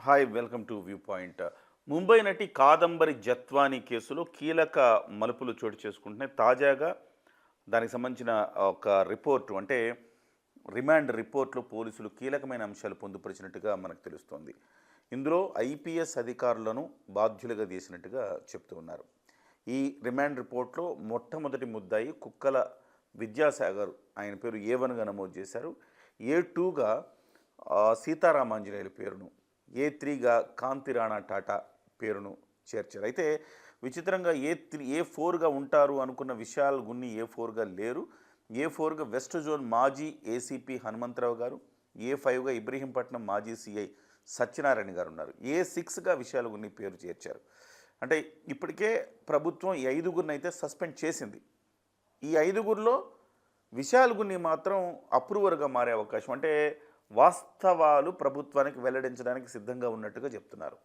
Hi welcome to view point. Mumbai నటి కాదంబరి జత్వానీ కేసులో కీలక మలుపులు చోటు చేసుకుంటున్నాయి. తాజాగా దానికి సంబంధించిన ఒక రిపోర్టు అంటే రిమాండ్ రిపోర్ట్లో పోలీసులు కీలకమైన అంశాలు పొందుపరిచినట్టుగా మనకు తెలుస్తోంది. ఇందులో ఐపీఎస్ అధికారులను బాధ్యులుగా తీసినట్టుగా చెప్తూ ఉన్నారు. ఈ రిమాండ్ రిపోర్ట్లో మొట్టమొదటి ముద్దాయి కుక్కల విద్యాసాగర్, ఆయన పేరు ఏ1గా నమోదు చేశారు. ఏ2గా సీతారామాంజనేయుల పేరును, ఏ3గా కాంతి రాణా టాటా పేరును చేర్చారు. అయితే విచిత్రంగా ఏ4గా ఉంటారు అనుకున్న విశాల్ గున్ని ఏ4గా లేరు. ఏ4గా వెస్ట్ జోన్ మాజీ ఏసీపీ హనుమంతరావు గారు, ఏ5గా ఇబ్రహీంపట్నం మాజీ సిఐ సత్యనారాయణ గారు ఉన్నారు. ఏ6గా విశాల్ గున్ని పేరు చేర్చారు. అంటే ఇప్పటికే ప్రభుత్వం ఈ ఐదుగురిని అయితే సస్పెండ్ చేసింది. ఈ ఐదుగురిలో విశాల్ గున్ని మాత్రం అప్రూవర్గా మారే అవకాశం, అంటే వాస్తవాలు ప్రభుత్వానికి వెల్లడించడానికి సిద్ధంగా ఉన్నట్టుగా చెప్తున్నారు.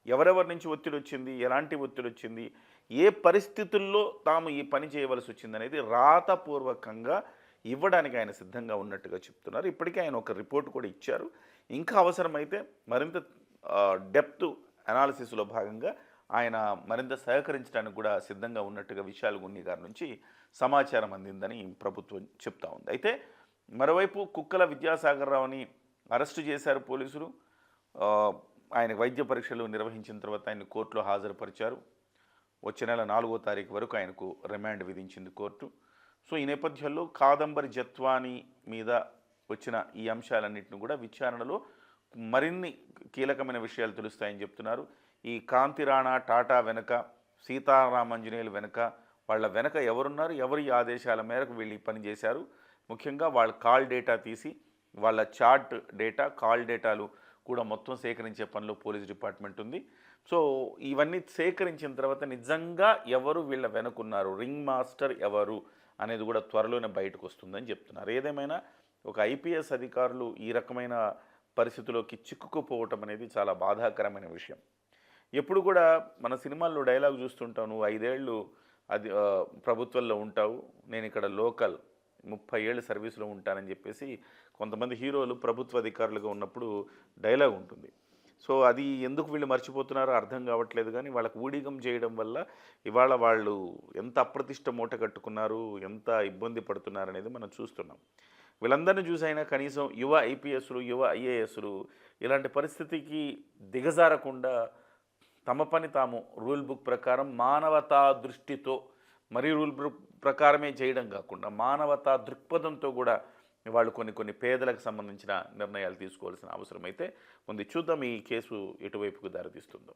ఎవరెవరి నుంచి ఒత్తిడి వచ్చింది, ఎలాంటి ఒత్తిడి వచ్చింది, ఏ పరిస్థితుల్లో తాము ఈ పని చేయవలసి వచ్చిందనేది రాతపూర్వకంగా ఇవ్వడానికి ఆయన సిద్ధంగా ఉన్నట్టుగా చెప్తున్నారు. ఇప్పటికే ఆయన ఒక రిపోర్ట్ కూడా ఇచ్చారు. ఇంకా అవసరమైతే మరింత డెప్త్ అనాలిసిస్లో భాగంగా ఆయన మరింత సహకరించడానికి కూడా సిద్ధంగా ఉన్నట్టుగా విశాల్ గున్ని గారి నుంచి సమాచారం అందిందని ప్రభుత్వం చెప్తా ఉంది. అయితే మరోవైపు కుక్కల విద్యాసాగర్ రావుని అరెస్టు చేశారు పోలీసులు. ఆయన వైద్య పరీక్షలు నిర్వహించిన తర్వాత ఆయన కోర్టులో హాజరుపరిచారు. వచ్చే నెల 4వ తారీఖు వరకు ఆయనకు రిమాండ్ విధించింది కోర్టు. సో ఈ నేపథ్యంలో కాదంబరి జత్వానీ మీద వచ్చిన ఈ అంశాలన్నింటినీ కూడా విచారణలో మరిన్ని కీలకమైన విషయాలు తెలుస్తాయని చెప్తున్నారు. ఈ కాంతి రాణా టాటా వెనుక, సీతారామాంజనేయులు వెనుక, వాళ్ళ వెనక ఎవరున్నారు, ఎవరి ఆదేశాల మేరకు వీళ్ళు ఈ పని చేశారు, ముఖ్యంగా వాళ్ళ కాల్ డేటా తీసి వాళ్ళ చాట్ డేటా, కాల్ డేటాలు కూడా మొత్తం సేకరించే పనిలో పోలీస్ డిపార్ట్మెంట్ ఉంది. సో ఇవన్నీ సేకరించిన తర్వాత నిజంగా ఎవరు వీళ్ళ వెనుకున్నారు, రింగ్ మాస్టర్ ఎవరు అనేది కూడా త్వరలోనే బయటకు వస్తుందని చెప్తున్నారు. ఏదేమైనా ఒక ఐపీఎస్ అధికారులు ఈ రకమైన పరిస్థితుల్లోకి చిక్కుకుపోవటం అనేది చాలా బాధాకరమైన విషయం. ఎప్పుడు కూడా మన సినిమాల్లో డైలాగ్ చూస్తుంటావు, నువ్వు 5 ఏళ్ళు అది ప్రభుత్వంలో ఉంటావు, నేను ఇక్కడ లోకల్ 30 ఏళ్ళు సర్వీస్లో ఉంటానని చెప్పేసి కొంతమంది హీరోలు ప్రభుత్వ అధికారులుగా ఉన్నప్పుడు డైలాగ్ ఉంటుంది. సో అది ఎందుకు వీళ్ళు మర్చిపోతున్నారో అర్థం కావట్లేదు. కానీ వాళ్ళకు ఊడిగం చేయడం వల్ల ఇవాళ వాళ్ళు ఎంత అప్రతిష్ట మూట కట్టుకున్నారు, ఎంత ఇబ్బంది పడుతున్నారు అనేది మనం చూస్తున్నాం. వీళ్ళందరినీ చూసైనా కనీసం యువ ఐపీఎస్లు, యువ ఐఏఎస్లు ఇలాంటి పరిస్థితికి దిగజారకుండా తమ పని తాము రూల్ బుక్ ప్రకారం మానవతా దృష్టితో, మరీ రూల్ బుక్ ప్రకారమే చేయడం కాకుండా మానవతా దృక్పథంతో కూడా వాళ్ళు కొన్ని పేదలకు సంబంధించిన నిర్ణయాలు తీసుకోవాల్సిన అవసరం అయితే ఉంది. చూద్దాం ఈ కేసు ఎటువైపుకు దారితీస్తుందో.